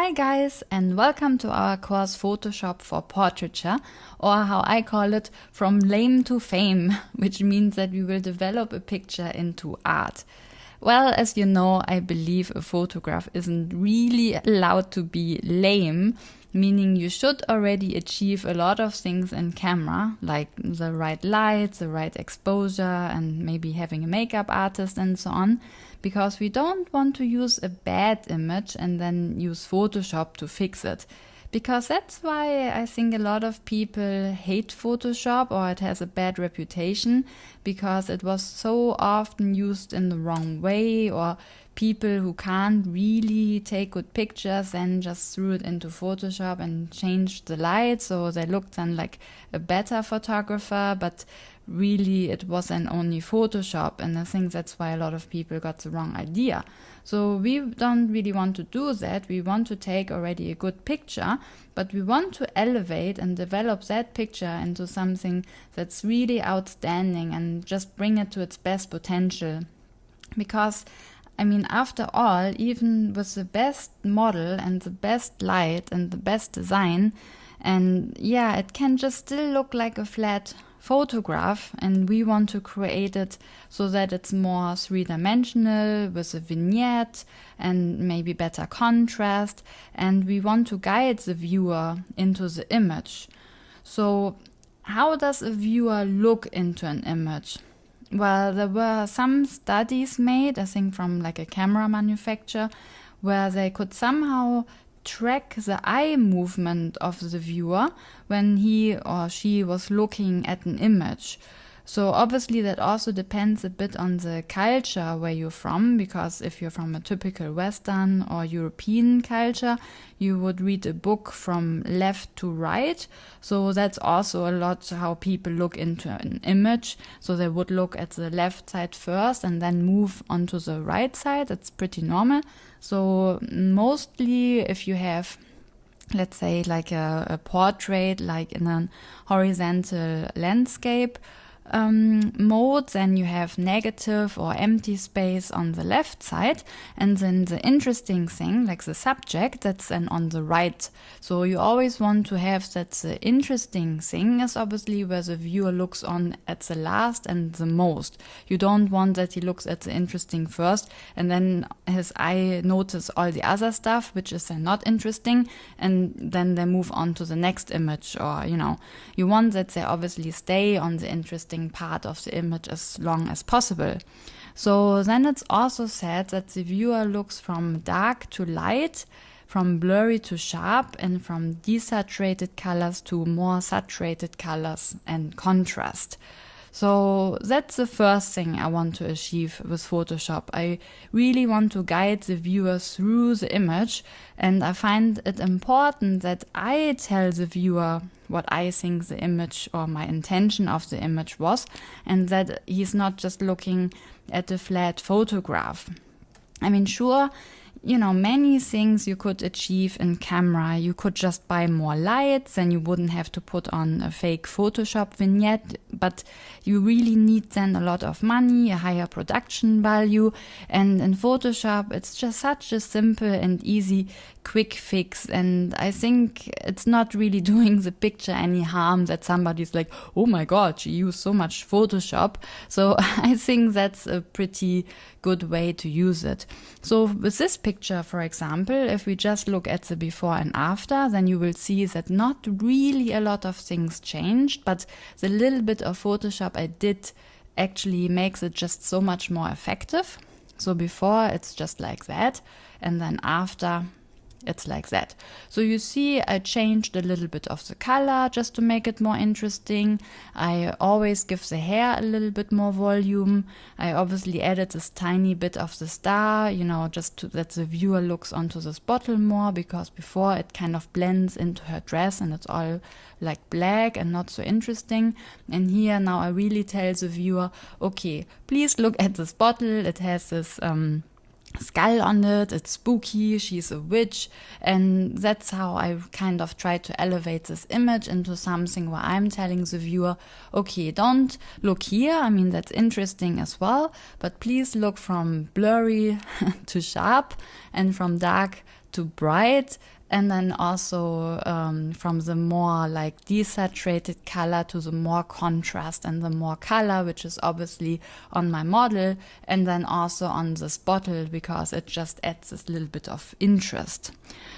Hi guys, and welcome to our course Photoshop for Portraiture, or how I call it, from lame to fame, which means that we will develop a picture into art. Well, as you know, I believe a photograph isn't really allowed to be lame, meaning you should already achieve a lot of things in camera, like the right lights, the right exposure, and maybe having a makeup artist and so on, because we don't want to use a bad image and then use Photoshop to fix it. Because that's why I think a lot of people hate Photoshop, or it has a bad reputation, because it was so often used in the wrong way, or people who can't really take good pictures and just threw it into Photoshop and changed the light so they looked then like a better photographer, but really it was then only Photoshop, and I think that's why a lot of people got the wrong idea. So we don't really want to do that. We want to take already a good picture, but we want to elevate and develop that picture into something that's really outstanding and just bring it to its best potential. Because after all, even with the best model and the best light and the best design, and yeah, it can just still look like a flat photograph, and we want to create it so that it's more three-dimensional with a vignette and maybe better contrast, and we want to guide the viewer into the image. So how does a viewer look into an image? Well, there were some studies made, I think from like a camera manufacturer, where they could somehow track the eye movement of the viewer when he or she was looking at an image. So obviously that also depends a bit on the culture where you're from, because if you're from a typical Western or European culture, you would read a book from left to right. So that's also a lot how people look into an image. So they would look at the left side first and then move onto the right side. That's pretty normal. So mostly if you have, let's say, like a portrait, like in a horizontal landscape mode, then you have negative or empty space on the left side, and then the interesting thing, like the subject, that's then on the right. So you always want to have that the interesting thing is obviously where the viewer looks on at the last and the most. You don't want that he looks at the interesting first and then his eye notice all the other stuff which is then not interesting, and then they move on to the next image, or you want that they obviously stay on the interesting part of the image as long as possible. So then it's also said that the viewer looks from dark to light, from blurry to sharp, and from desaturated colors to more saturated colors and contrast. So that's the first thing I want to achieve with Photoshop. I really want to guide the viewer through the image, and I find it important that I tell the viewer what I think the image or my intention of the image was, and that he's not just looking at a flat photograph. Sure, many things you could achieve in camera. You could just buy more lights, and you wouldn't have to put on a fake Photoshop vignette, but you really need then a lot of money, a higher production value, and in Photoshop it's just such a simple and easy quick fix, and I think it's not really doing the picture any harm that somebody's like, oh my god, she used so much Photoshop. So I think that's a pretty good way to use it. So with this picture, for example, if we just look at the before and after, then you will see that not really a lot of things changed, but the little bit of Photoshop I did actually makes it just so much more effective. So before it's just like that, and then after it's like that. So you see, I changed a little bit of the color just to make it more interesting. I always give the hair a little bit more volume. I obviously added this tiny bit of the star, just that the viewer looks onto this bottle more, because before it kind of blends into her dress and it's all like black and not so interesting. And here now I really tell the viewer, okay, please look at this bottle. It has this skull on it, it's spooky, she's a witch, and that's how I kind of try to elevate this image into something where I'm telling the viewer, okay, don't look here, that's interesting as well, but please look from blurry to sharp and from dark too bright, and then also from the more like desaturated color to the more contrast and the more color, which is obviously on my model, and then also on this bottle, because it just adds this little bit of interest.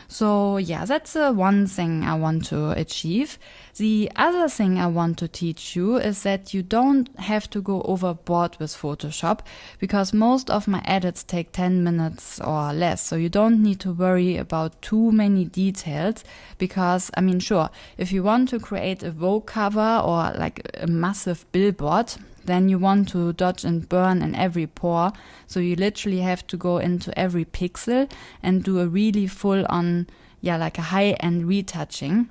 So yeah, that's one thing I want to achieve. The other thing I want to teach you is that you don't have to go overboard with Photoshop, because most of my edits take 10 minutes or less. So you don't need to worry about too many details, because I mean, sure, if you want to create a Vogue cover or like a massive billboard, then you want to dodge and burn in every pore. So you literally have to go into every pixel and do a really full on, like a high-end retouching.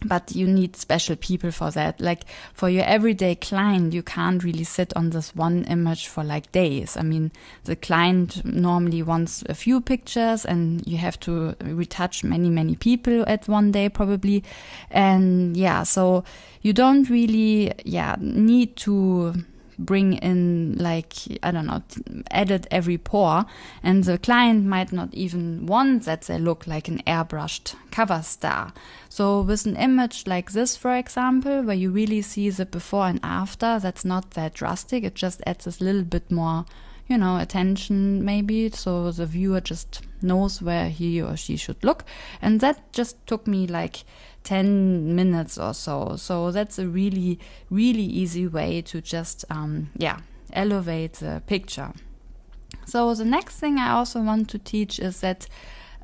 But you need special people for that. Like for your everyday client, you can't really sit on this one image for like days. I mean, the client normally wants a few pictures and you have to retouch many people at one day probably. And so you don't really, need to bring in like, I don't know, edit every pore, and the client might not even want that they look like an airbrushed cover star. So with an image like this, for example, where you really see the before and after, that's not that drastic. It just adds a little bit more, attention maybe, so the viewer just knows where he or she should look. And that just took me like 10 minutes or so. So that's a really, really easy way to just, elevate the picture. So the next thing I also want to teach is that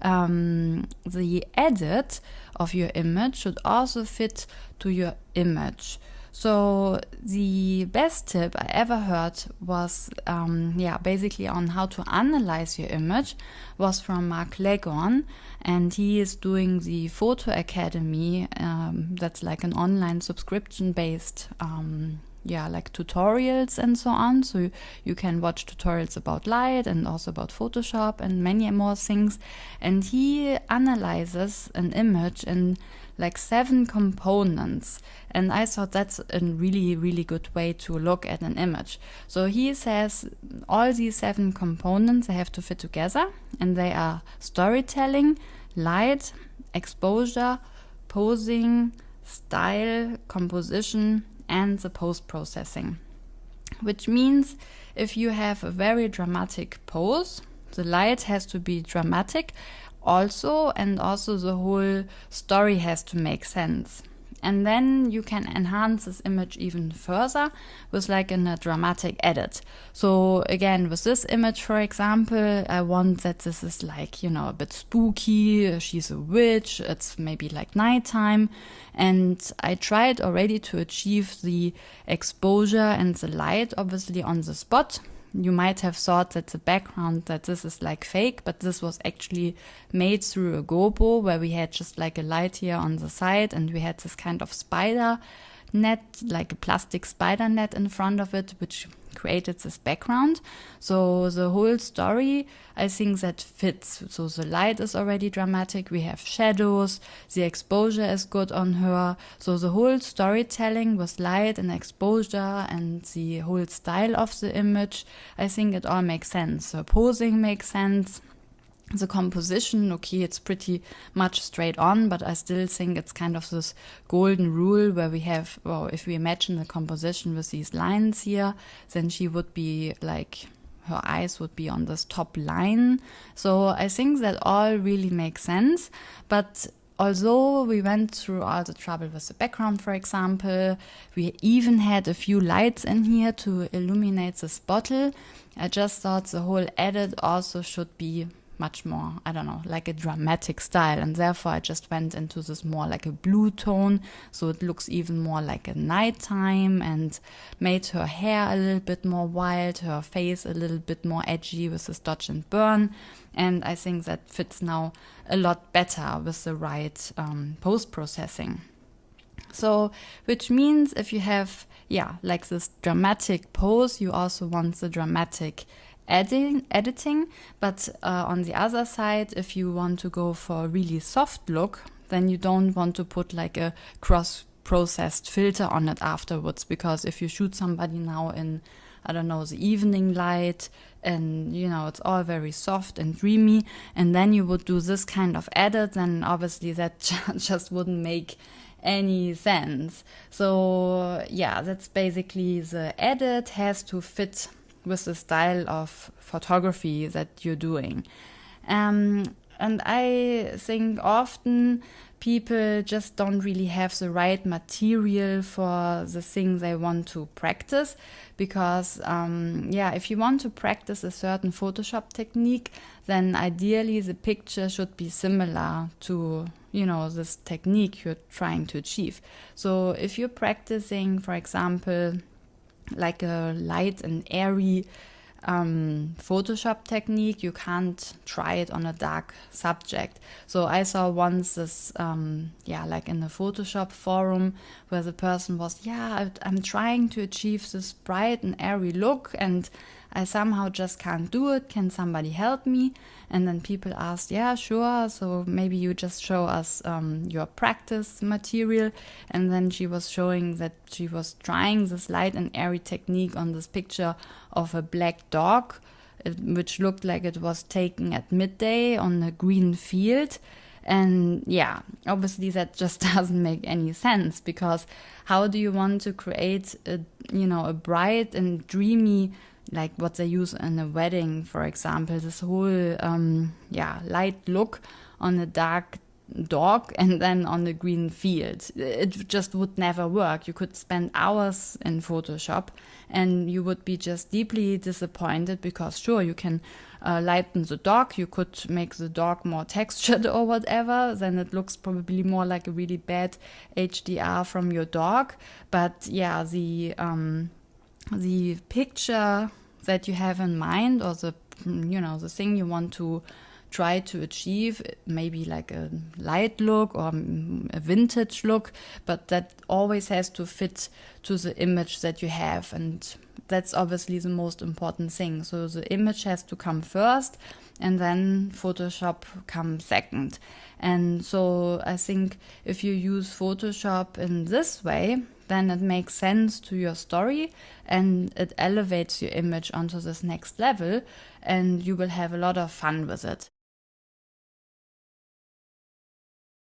the edit of your image should also fit to your image. So the best tip I ever heard was, basically on how to analyze your image was from Mark Leghorn, and he is doing the Photo Academy. That's like an online subscription-based, like tutorials and so on. So you can watch tutorials about light and also about Photoshop and many more things. And he analyzes an image in like 7 components. And I thought that's a really, really good way to look at an image. So he says all these 7 components, they have to fit together, and they are storytelling, light, exposure, posing, style, composition, and the post-processing. Which means if you have a very dramatic pose, the light has to be dramatic also, and also the whole story has to make sense. And then you can enhance this image even further with like a dramatic edit. So again, with this image, for example, I want that this is like, a bit spooky. She's a witch. It's maybe like nighttime. And I tried already to achieve the exposure and the light, obviously, on the spot. You might have thought that the background, that this is like fake, but this was actually made through a GoPro, where we had just like a light here on the side, and we had this kind of spider net, like a plastic spider net in front of it, which created this background. So the whole story, I think that fits. So the light is already dramatic, we have shadows, the exposure is good on her. So the whole storytelling with light and exposure and the whole style of the image, I think it all makes sense. The posing makes sense. The composition, okay, it's pretty much straight on, but I still think it's kind of this golden rule where we have, if we imagine the composition with these lines here, then she would be like, her eyes would be on this top line. So I think that all really makes sense. But although we went through all the trouble with the background, for example, we even had a few lights in here to illuminate this bottle, I just thought the whole edit also should be much more, I don't know, like a dramatic style, and therefore I just went into this more like a blue tone, so it looks even more like a nighttime, and made her hair a little bit more wild, her face a little bit more edgy with this dodge and burn, and I think that fits now a lot better with the right post-processing. So, which means if you have, like this dramatic pose, you also want the dramatic editing, but on the other side, if you want to go for a really soft look, then you don't want to put like a cross-processed filter on it afterwards, because if you shoot somebody now in, I don't know, the evening light, and it's all very soft and dreamy, and then you would do this kind of edit, then obviously that just wouldn't make any sense. So yeah, that's basically the edit has to fit with the style of photography that you're doing. And I think often people just don't really have the right material for the thing they want to practice, because if you want to practice a certain Photoshop technique, then ideally the picture should be similar to this technique you're trying to achieve. So if you're practicing, for example, like a light and airy Photoshop technique, you can't try it on a dark subject. So I saw once this, like in a Photoshop forum where the person was, I'm trying to achieve this bright and airy look and I somehow just can't do it. Can somebody help me? And then people asked, yeah, sure. So maybe you just show us your practice material. And then she was showing that she was trying this light and airy technique on this picture of a black dog, which looked like it was taken at midday on a green field. And yeah, obviously that just doesn't make any sense, because how do you want to create a bright and dreamy, like what they use in a wedding, for example, this whole light look on a dark dog and then on the green field? It just would never work. You could spend hours in Photoshop and you would be just deeply disappointed, because sure, you can lighten the dog, you could make the dog more textured or whatever, then it looks probably more like a really bad HDR from your dog. But yeah, the picture that you have in mind, or the thing you want to try to achieve, maybe like a light look or a vintage look, but that always has to fit to the image that you have, and that's obviously the most important thing. So the image has to come first and then Photoshop comes second. And so I think if you use Photoshop in this way, then it makes sense to your story and it elevates your image onto this next level, and you will have a lot of fun with it.